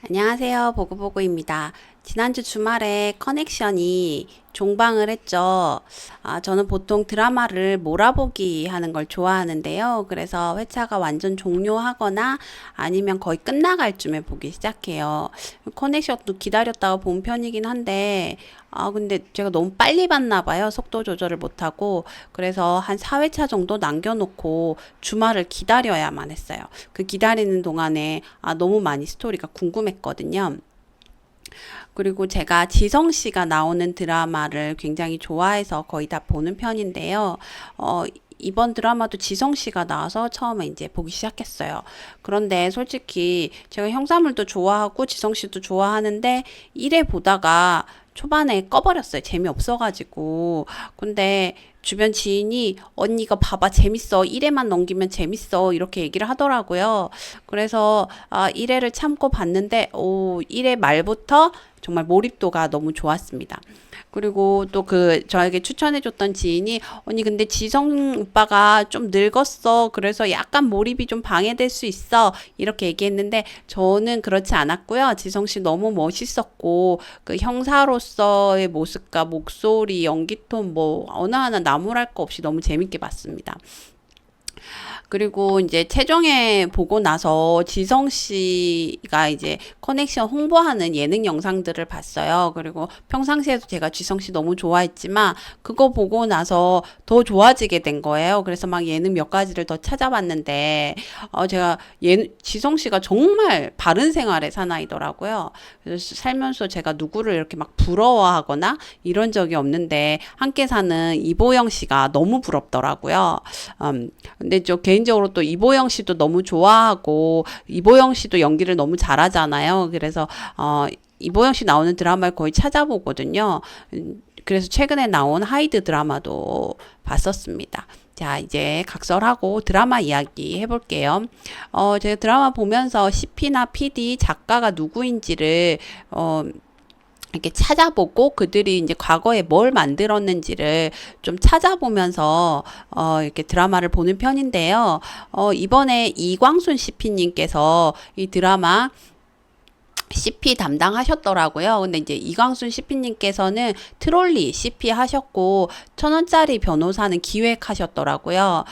안녕하세요. 보고보고입니다. 지난주 주말에 커넥션이 종방을 했죠. 저는 보통 드라마를 몰아보기 하는 걸 좋아하는데요. 그래서 회차가 완전 종료하거나 아니면 거의 끝나갈 쯤에 보기 시작해요. 커넥션도 기다렸다가 본 편이긴 한데, 근데 제가 너무 빨리 봤나 봐요. 속도 조절을 못하고. 그래서 한 4회차 정도 남겨놓고 주말을 기다려야만 했어요. 그 기다리는 동안에 너무 많이 스토리가 궁금했거든요. 그리고 제가 지성 씨가 나오는 드라마를 굉장히 좋아해서 거의 다 보는 편인데요. 이번 드라마도 지성 씨가 나와서 처음에 이제 보기 시작했어요. 그런데 솔직히 제가 형사물도 좋아하고 지성 씨도 좋아하는데 1회 보다가 초반에 꺼버렸어요. 재미없어가지고. 근데 주변 지인이 언니 이거 봐봐 재밌어. 1회만 넘기면 재밌어. 이렇게 얘기를 하더라고요. 그래서 1회를 참고 봤는데 1회 말부터 정말 몰입도가 너무 좋았습니다. 그리고 또 저에게 추천해줬던 지인이 언니 근데 지성 오빠가 좀 늙었어. 그래서 약간 몰입이 좀 방해될 수 있어. 이렇게 얘기했는데 저는 그렇지 않았고요. 지성 씨 너무 멋있었고 그 형사로서의 모습과 목소리, 연기톤 뭐 어느 하나 나무랄 거 없이 너무 재밌게 봤습니다. 그리고 이제 최종에 보고 나서 지성 씨가 이제 커넥션 홍보하는 예능 영상들을 봤어요. 그리고 평상시에도 제가 지성 씨 너무 좋아했지만 그거 보고 나서 더 좋아지게 된 거예요. 그래서 막 예능 몇 가지를 더 찾아봤는데 제가 지성 씨가 정말 바른 생활의 사나이더라고요. 그래서 살면서 제가 누구를 이렇게 막 부러워하거나 이런 적이 없는데 함께 사는 이보영 씨가 너무 부럽더라고요. 근데 저 개인적으로 또 이보영 씨도 너무 좋아하고 이보영 씨도 연기를 너무 잘하잖아요. 그래서 이보영 씨 나오는 드라마를 거의 찾아보거든요. 그래서 최근에 나온 하이드 드라마도 봤었습니다. 자, 이제 각설하고 드라마 이야기 해볼게요. 제가 드라마 보면서 CP나 PD 작가가 누구인지를 이렇게 찾아보고 그들이 이제 과거에 뭘 만들었는지를 좀 찾아보면서 이렇게 드라마를 보는 편인데요. 이번에 이광순 CP님께서 이 드라마 CP 담당하셨더라고요. 근데 이제 이광순 CP님께서는 트롤리 CP 하셨고 1,000원짜리 변호사는 기획하셨더라고요.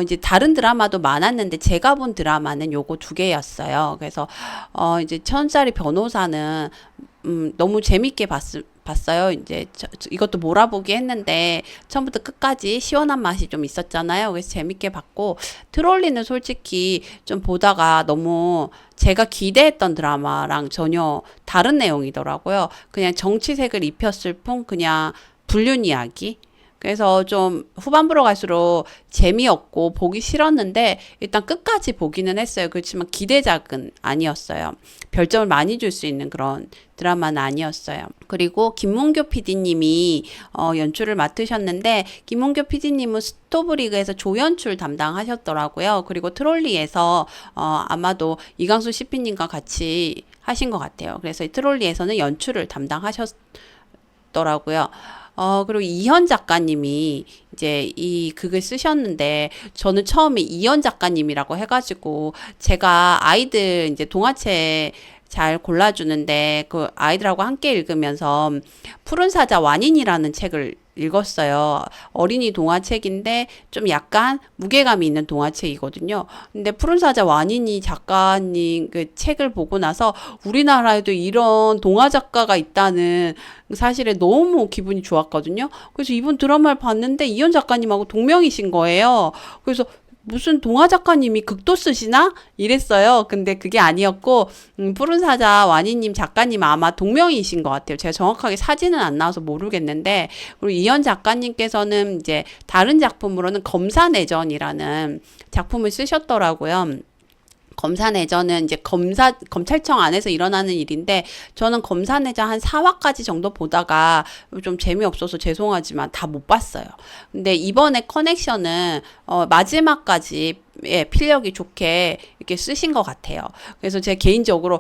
이제 다른 드라마도 많았는데 제가 본 드라마는 요거 두 개였어요. 그래서 이제 1,000원짜리 변호사는 너무 재밌게 봤어요. 이제 이것도 몰아보기 했는데 처음부터 끝까지 시원한 맛이 좀 있었잖아요. 그래서 재밌게 봤고 트롤리는 솔직히 좀 보다가 너무 제가 기대했던 드라마랑 전혀 다른 내용이더라고요. 그냥 정치색을 입혔을 뿐 그냥 불륜 이야기. 그래서 좀 후반부로 갈수록 재미없고 보기 싫었는데 일단 끝까지 보기는 했어요. 그렇지만 기대작은 아니었어요. 별점을 많이 줄 수 있는 그런 드라마는 아니었어요. 그리고 김문교 PD님이 연출을 맡으셨는데 김문교 PD님은 스토브리그에서 조연출 담당하셨더라고요. 그리고 트롤리에서 아마도 이광수 CP님과 같이 하신 것 같아요. 그래서 이 트롤리에서는 연출을 담당하셨더라고요. 그리고 이현 작가님이 이제 이 극을 쓰셨는데, 저는 처음에 이현 작가님이라고 해가지고, 제가 아이들 이제 동화책 잘 골라주는데, 그 아이들하고 함께 읽으면서 푸른 사자 완인이라는 책을 읽었어요. 어린이 동화책인데 좀 약간 무게감이 있는 동화책이거든요. 근데 푸른 사자 완인이 작가님 그 책을 보고 나서 우리나라에도 이런 동화 작가가 있다는 사실에 너무 기분이 좋았거든요. 그래서 이번 드라마를 봤는데 이현 작가님하고 동명이신 거예요. 그래서 무슨 동화 작가님이 극도 쓰시나? 이랬어요. 근데 그게 아니었고, 푸른 사자 와니님 작가님 아마 동명이신 것 같아요. 제가 정확하게 사진은 안 나와서 모르겠는데, 그리고 이현 작가님께서는 이제 다른 작품으로는 검사내전이라는 작품을 쓰셨더라고요. 검사내전은 이제 검찰청 안에서 일어나는 일인데, 저는 검사내전 한 4화까지 정도 보다가 좀 재미없어서 죄송하지만 다 못 봤어요. 근데 이번에 커넥션은, 마지막까지 예, 필력이 좋게 이렇게 쓰신 것 같아요. 그래서 제 개인적으로,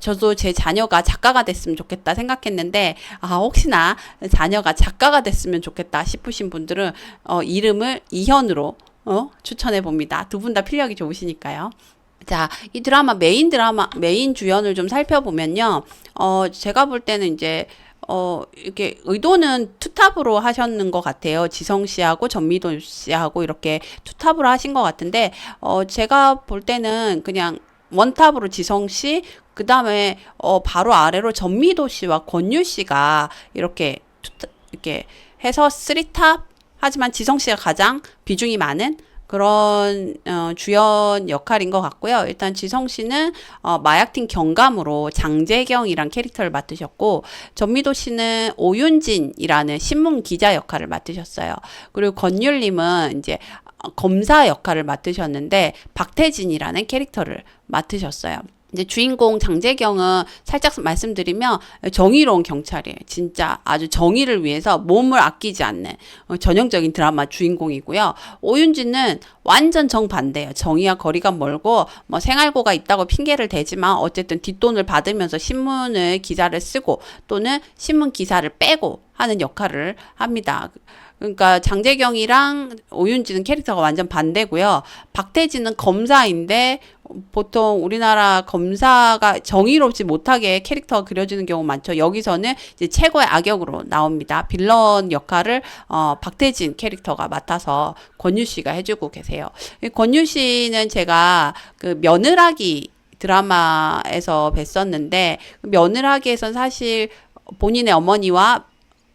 저도 제 자녀가 작가가 됐으면 좋겠다 생각했는데, 혹시나 자녀가 작가가 됐으면 좋겠다 싶으신 분들은, 이름을 이현으로 추천해 봅니다. 두 분 다 필력이 좋으시니까요. 자, 이 메인 주연을 좀 살펴보면요. 제가 볼 때는 이제, 이렇게 의도는 투탑으로 하셨는 것 같아요. 지성 씨하고 전미도 씨하고 이렇게 투탑으로 하신 것 같은데, 제가 볼 때는 그냥 원탑으로 지성 씨, 그 다음에, 바로 아래로 전미도 씨와 권유 씨가 이렇게 해서 쓰리탑, 하지만 지성 씨가 가장 비중이 많은 그런 주연 역할인 것 같고요. 일단 지성 씨는 마약팀 경감으로 장재경이란 캐릭터를 맡으셨고, 전미도 씨는 오윤진이라는 신문 기자 역할을 맡으셨어요. 그리고 권율님은 이제 검사 역할을 맡으셨는데 박태진이라는 캐릭터를 맡으셨어요. 이제 주인공 장재경은 살짝 말씀드리면 정의로운 경찰이에요. 진짜 아주 정의를 위해서 몸을 아끼지 않는 전형적인 드라마 주인공이고요. 오윤진은 완전 정반대예요. 정의와 거리가 멀고 뭐 생활고가 있다고 핑계를 대지만 어쨌든 뒷돈을 받으면서 신문을 기사를 쓰고 또는 신문 기사를 빼고 하는 역할을 합니다. 그러니까 장재경이랑 오윤진은 캐릭터가 완전 반대고요. 박태진은 검사인데 보통 우리나라 검사가 정의롭지 못하게 캐릭터가 그려지는 경우 많죠. 여기서는 이제 최고의 악역으로 나옵니다. 빌런 역할을 박태진 캐릭터가 맡아서 권유 씨가 해주고 계세요. 권유 씨는 제가 그 며느라기 드라마에서 뵀었는데, 며느라기에선 사실 본인의 어머니와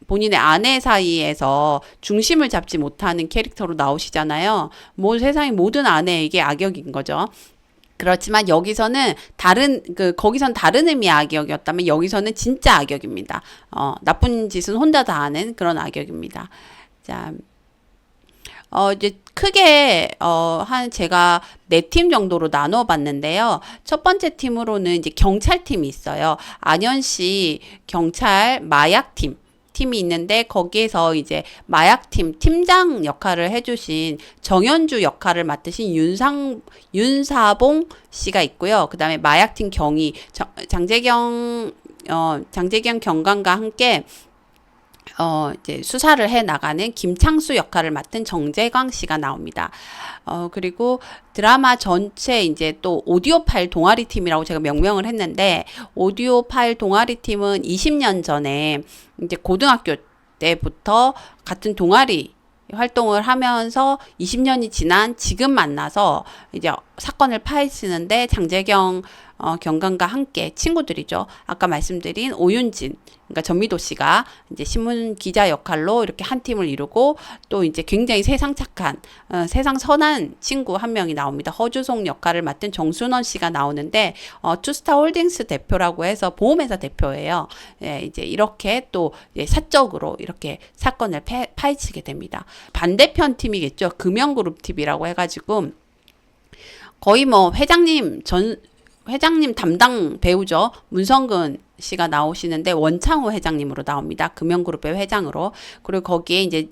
본인의 아내 사이에서 중심을 잡지 못하는 캐릭터로 나오시잖아요. 뭐 세상의 모든 아내에게 악역인 거죠. 그렇지만 여기서는 거기선 다른 의미의 악역이었다면 여기서는 진짜 악역입니다. 나쁜 짓은 혼자 다 하는 그런 악역입니다. 자, 이제 크게, 제가 4팀 정도로 나눠 봤는데요. 첫 번째 팀으로는 이제 경찰팀이 있어요. 안현씨 경찰 마약팀. 팀이 있는데 거기에서 이제 마약팀 팀장 역할을 해주신 정현주 역할을 맡으신 윤사봉 씨가 있고요. 그 다음에 마약팀 경위 장재경 경감과 함께 이제 수사를 해 나가는 김창수 역할을 맡은 정재광 씨가 나옵니다. 그리고 드라마 전체 이제 또 오디오 파일 동아리 팀이라고 제가 명명을 했는데, 오디오 파일 동아리 팀은 20년 전에 이제 고등학교 때부터 같은 동아리 활동을 하면서 20년이 지난 지금 만나서 이제 사건을 파헤치는데 장재경 경감과 함께 친구들이죠. 아까 말씀드린 오윤진, 그러니까 전미도 씨가 이제 신문 기자 역할로 이렇게 한 팀을 이루고, 또 이제 굉장히 세상 착한, 세상 선한 친구 한 명이 나옵니다. 허주송 역할을 맡은 정순원 씨가 나오는데, 투스타 홀딩스 대표라고 해서 보험회사 대표예요. 예, 이제 이렇게 또 사적으로 이렇게 사건을 파헤치게 됩니다. 반대편 팀이겠죠. 금연그룹 TV라고 해가지고 거의 뭐 회장님 담당 배우죠. 문성근 씨가 나오시는데 원창호 회장님으로 나옵니다. 금연그룹의 회장으로. 그리고 거기에 이제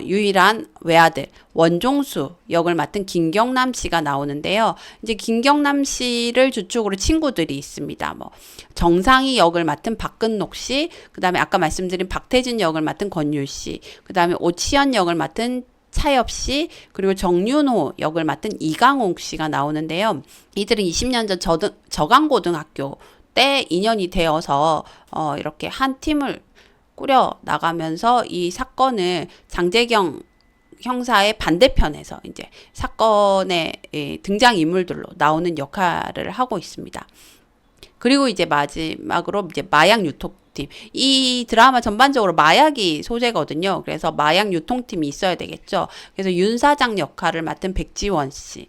유일한 외아들 원종수 역을 맡은 김경남 씨가 나오는데요. 이제 김경남 씨를 주축으로 친구들이 있습니다. 뭐 정상희 역을 맡은 박근록 씨, 그다음에 아까 말씀드린 박태진 역을 맡은 권율 씨, 그다음에 오치현 역을 맡은 차엽 씨, 그리고 정윤호 역을 맡은 이강옥 씨가 나오는데요. 이들은 20년 전 저강고등학교 때 인연이 되어서 이렇게 한 팀을 꾸려 나가면서 이 사건을 장재경 형사의 반대편에서 이제 사건의 등장인물들로 나오는 역할을 하고 있습니다. 그리고 이제 마지막으로 이제 마약 유통팀. 이 드라마 전반적으로 마약이 소재거든요. 그래서 마약 유통팀이 있어야 되겠죠. 그래서 윤 사장 역할을 맡은 백지원 씨.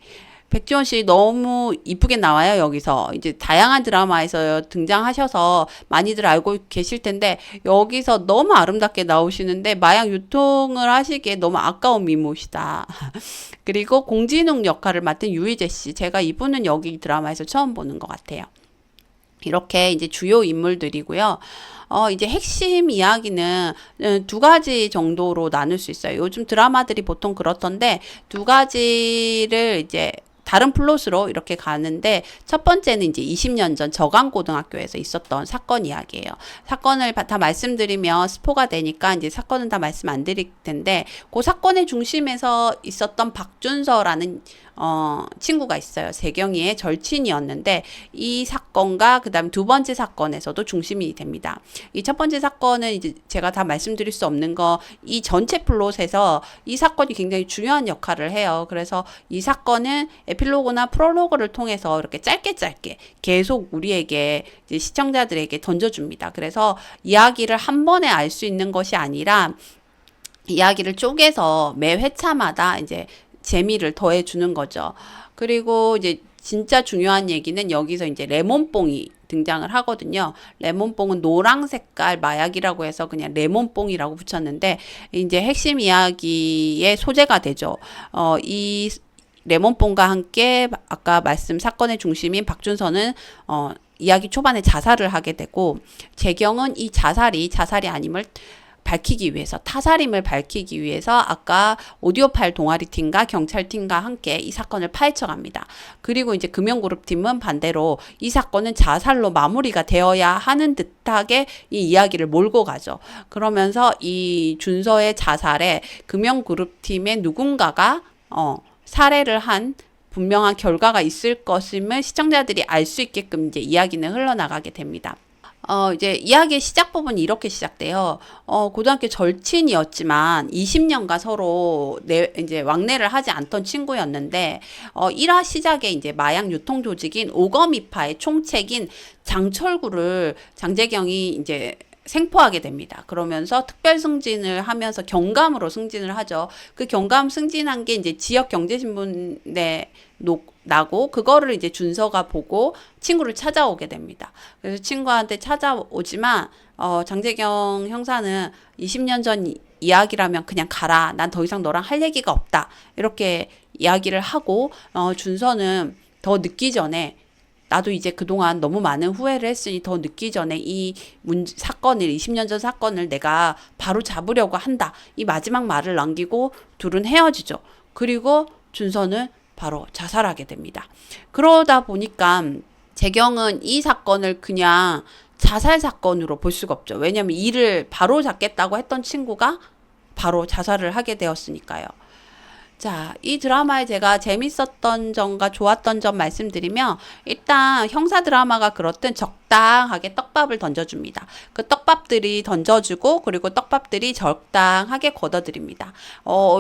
백지원 씨 너무 이쁘게 나와요, 여기서. 이제 다양한 드라마에서 등장하셔서 많이들 알고 계실 텐데, 여기서 너무 아름답게 나오시는데, 마약 유통을 하시기에 너무 아까운 미모시다. 그리고 공진웅 역할을 맡은 유희재 씨. 제가 이분은 여기 드라마에서 처음 보는 것 같아요. 이렇게 이제 주요 인물들이고요. 이제 핵심 이야기는 2가지 정도로 나눌 수 있어요. 요즘 드라마들이 보통 그렇던데, 2가지를 이제 다른 플롯으로 이렇게 가는데, 첫 번째는 이제 20년 전 저강고등학교에서 있었던 사건 이야기예요. 사건을 다 말씀드리면 스포가 되니까 이제 사건은 다 말씀 안 드릴 텐데, 그 사건의 중심에서 있었던 박준서라는 친구가 있어요. 재경이의 절친이었는데 이 사건과 그다음 두 번째 사건에서도 중심이 됩니다. 이 첫 번째 사건은 이제 제가 다 말씀드릴 수 없는 거, 이 전체 플롯에서 이 사건이 굉장히 중요한 역할을 해요. 그래서 이 사건은 에필로그나 프롤로그를 통해서 이렇게 짧게 계속 우리에게 이제 시청자들에게 던져줍니다. 그래서 이야기를 한 번에 알 수 있는 것이 아니라 이야기를 쪼개서 매 회차마다 이제 재미를 더해 주는 거죠. 그리고 이제 진짜 중요한 얘기는 여기서 이제 레몬뽕이 등장을 하거든요. 레몬뽕은 노랑 색깔 마약이라고 해서 그냥 레몬뽕이라고 붙였는데 이제 핵심 이야기의 소재가 되죠. 이 레몬뽕과 함께 아까 말씀 사건의 중심인 박준서는 이야기 초반에 자살을 하게 되고 재경은 이 자살이 아님을 밝히기 위해서, 타살임을 밝히기 위해서 아까 오디오 파일 동아리 팀과 경찰팀과 함께 이 사건을 파헤쳐 갑니다. 그리고 이제 금연그룹팀은 반대로 이 사건은 자살로 마무리가 되어야 하는 듯하게 이 이야기를 몰고 가죠. 그러면서 이 준서의 자살에 금연그룹팀의 누군가가 살해를 한 분명한 결과가 있을 것임을 시청자들이 알 수 있게끔 이제 이야기는 흘러나가게 됩니다. 이제 이야기의 시작 부분이 이렇게 시작돼요. 고등학교 절친이었지만 20년간 서로 이제 왕래를 하지 않던 친구였는데, 1화 시작에 이제 마약 유통 조직인 오거미파의 총책인 장철구를 장재경이 이제 생포하게 됩니다. 그러면서 특별 승진을 하면서 경감으로 승진을 하죠. 그 경감 승진한 게 이제 지역 경제신문에 나고 그거를 이제 준서가 보고 친구를 찾아오게 됩니다. 그래서 친구한테 찾아오지만 장재경 형사는 20년 전 이야기라면 그냥 가라. 난 더 이상 너랑 할 얘기가 없다. 이렇게 이야기를 하고 준서는 더 늦기 전에 나도 이제 그동안 너무 많은 후회를 했으니 더 늦기 전에 이 사건을 20년 전 사건을 내가 바로 잡으려고 한다. 이 마지막 말을 남기고 둘은 헤어지죠. 그리고 준서는 바로 자살하게 됩니다. 그러다 보니까 재경은 이 사건을 그냥 자살 사건으로 볼 수가 없죠. 왜냐하면 이를 바로 잡겠다고 했던 친구가 바로 자살을 하게 되었으니까요. 자, 이 드라마에 제가 재밌었던 점과 좋았던 점 말씀드리면, 일단 형사 드라마가 그렇듯 적당하게 떡밥을 던져줍니다. 그 떡밥들이 던져주고 그리고 떡밥들이 적당하게 걷어들입니다.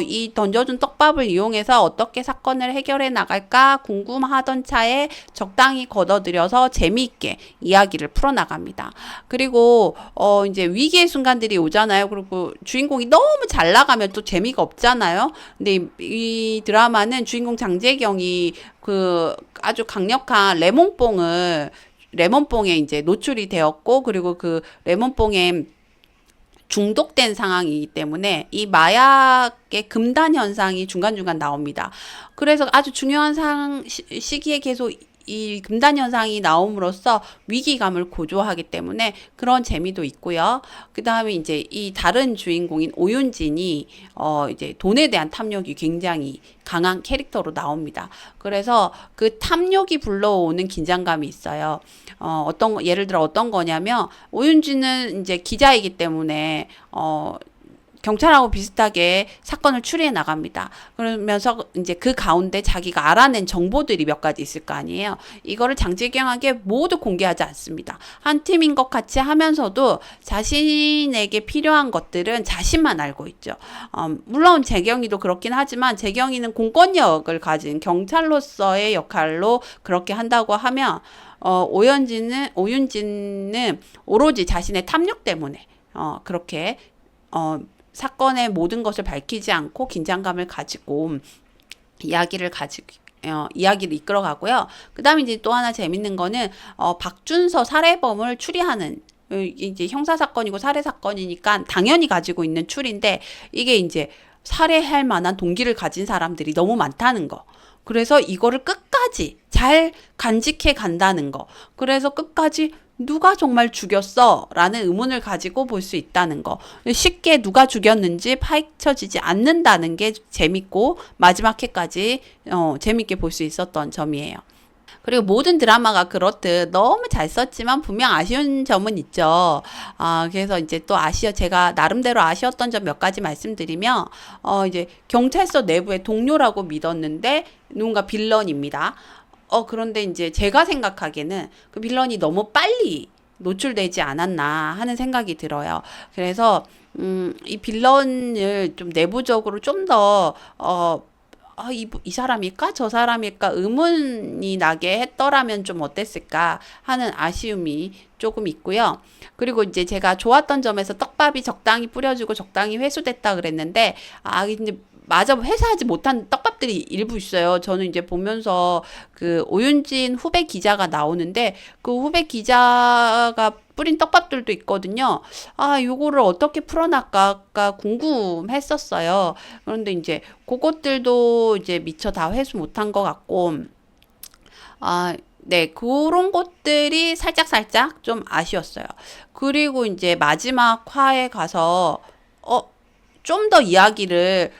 이 던져준 떡밥을 이용해서 어떻게 사건을 해결해 나갈까 궁금하던 차에 적당히 걷어들여서 재미있게 이야기를 풀어나갑니다. 그리고 이제 위기의 순간들이 오잖아요. 그리고 주인공이 너무 잘 나가면 또 재미가 없잖아요. 근데 이 드라마는 주인공 장재경이 그 아주 강력한 레몬뽕에 이제 노출이 되었고, 그리고 그 레몬뽕에 중독된 상황이기 때문에 이 마약의 금단 현상이 중간중간 나옵니다. 그래서 아주 중요한 시기에 계속 이 금단 현상이 나옴으로써 위기감을 고조하기 때문에 그런 재미도 있고요. 그 다음에 이제 이 다른 주인공인 오윤진이 이제 돈에 대한 탐욕이 굉장히 강한 캐릭터로 나옵니다. 그래서 그 탐욕이 불러오는 긴장감이 있어요. 예를 들어 어떤 거냐면, 오윤진은 이제 기자이기 때문에 경찰하고 비슷하게 사건을 추리해 나갑니다. 그러면서 이제 그 가운데 자기가 알아낸 정보들이 몇 가지 있을 거 아니에요. 이거를 장재경에게 모두 공개하지 않습니다. 한 팀인 것 같이 하면서도 자신에게 필요한 것들은 자신만 알고 있죠. 물론 재경이도 그렇긴 하지만 재경이는 공권력을 가진 경찰로서의 역할로 그렇게 한다고 하면, 오윤진은 오로지 자신의 탐욕 때문에 그렇게 사건의 모든 것을 밝히지 않고 긴장감을 가지고 이야기를 이끌어가고요. 그 다음에 이제 또 하나 재밌는 거는 박준서 살해범을 추리하는, 이제 형사사건이고 살해사건이니까 당연히 가지고 있는 추리인데, 이게 이제 살해할 만한 동기를 가진 사람들이 너무 많다는 거. 그래서 이거를 끝까지 잘 간직해 간다는 거. 그래서 끝까지 누가 정말 죽였어? 라는 의문을 가지고 볼 수 있다는 거. 쉽게 누가 죽였는지 파헤쳐지지 않는다는 게 재밌고, 마지막 회까지 재밌게 볼 수 있었던 점이에요. 그리고 모든 드라마가 그렇듯 너무 잘 썼지만 분명 아쉬운 점은 있죠. 그래서 이제 또 제가 나름대로 아쉬웠던 점 몇 가지 말씀드리면, 이제 경찰서 내부의 동료라고 믿었는데 누군가 빌런입니다. 그런데 이제 제가 생각하기에는 그 빌런이 너무 빨리 노출되지 않았나 하는 생각이 들어요. 그래서, 이 빌런을 좀 내부적으로 좀 더, 이 사람일까? 저 사람일까? 의문이 나게 했더라면 좀 어땠을까? 하는 아쉬움이 조금 있고요. 그리고 이제 제가 좋았던 점에서 떡밥이 적당히 뿌려주고 적당히 회수됐다 그랬는데, 근데 맞아, 회수하지 못한 떡밥들이 일부 있어요. 저는 이제 보면서 그 오윤진 후배 기자가 나오는데, 그 후배 기자가 뿌린 떡밥들도 있거든요. 요거를 어떻게 풀어나갈까 궁금했었어요. 그런데 이제 그것들도 이제 미처 다 회수 못한 것 같고, 네, 그런 것들이 살짝 좀 아쉬웠어요. 그리고 이제 마지막 화에 가서, 좀 더 이야기를,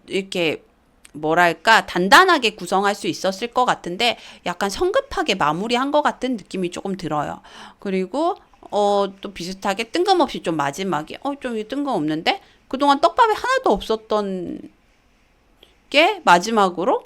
이렇게, 뭐랄까, 단단하게 구성할 수 있었을 것 같은데, 약간 성급하게 마무리한 것 같은 느낌이 조금 들어요. 그리고, 또 비슷하게 뜬금없이 좀 마지막에, 좀 뜬금없는데? 그동안 떡밥이 하나도 없었던 게 마지막으로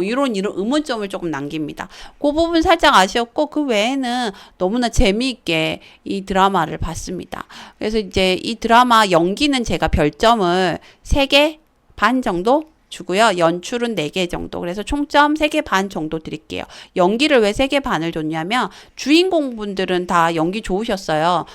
이런 의문점을 조금 남깁니다. 그 부분 살짝 아쉬웠고 그 외에는 너무나 재미있게 이 드라마를 봤습니다. 그래서 이제 이 드라마 연기는 제가 별점을 3개 반 정도 주고요. 연출은 4개 정도. 그래서 총점 3개 반 정도 드릴게요. 연기를 왜 3개 반을 줬냐면 주인공분들은 다 연기 좋으셨어요.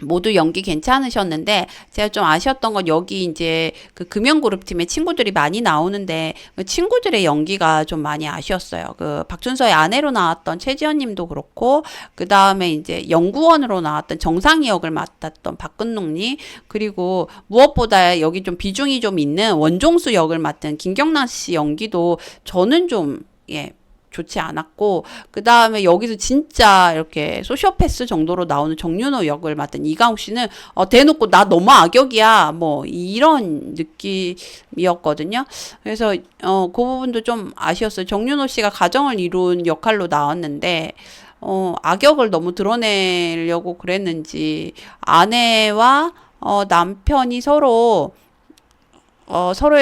모두 연기 괜찮으셨는데 제가 좀 아쉬웠던 건 여기 이제 그 금연그룹 팀의 친구들이 많이 나오는데 그 친구들의 연기가 좀 많이 아쉬웠어요. 그 박준서의 아내로 나왔던 최지연 님도 그렇고 그 다음에 이제 연구원으로 나왔던 정상희 역을 맡았던 박근홍님 그리고 무엇보다 여기 좀 비중이 좀 있는 원종수 역을 맡은 김경란 씨 연기도 저는 좀 좋지 않았고 그 다음에 여기서 진짜 이렇게 소시오패스 정도로 나오는 정윤호 역을 맡은 이강욱 씨는 대놓고 나 너무 악역이야 뭐 이런 느낌이었거든요. 그래서 그 부분도 좀 아쉬웠어요. 정윤호 씨가 가정을 이룬 역할로 나왔는데 악역을 너무 드러내려고 그랬는지 아내와 남편이 서로의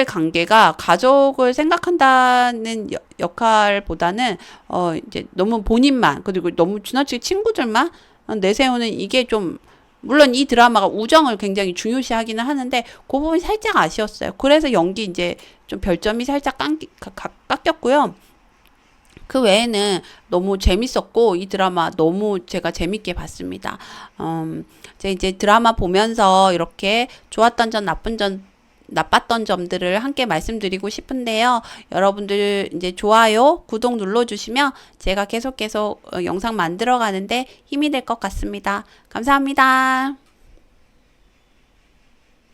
관계가 가족을 생각한다는 역할보다는 이제 너무 본인만 그리고 너무 지나치게 친구들만 내세우는 이게 좀 물론 이 드라마가 우정을 굉장히 중요시하기는 하는데 그 부분이 살짝 아쉬웠어요. 그래서 연기 이제 좀 별점이 살짝 깎였고요. 그 외에는 너무 재밌었고 이 드라마 너무 제가 재밌게 봤습니다. 제가 이제 드라마 보면서 이렇게 좋았던 점, 나빴던 점들을 함께 말씀드리고 싶은데요. 여러분들 이제 좋아요, 구독 눌러주시면 제가 계속 영상 만들어 가는데 힘이 될 것 같습니다. 감사합니다.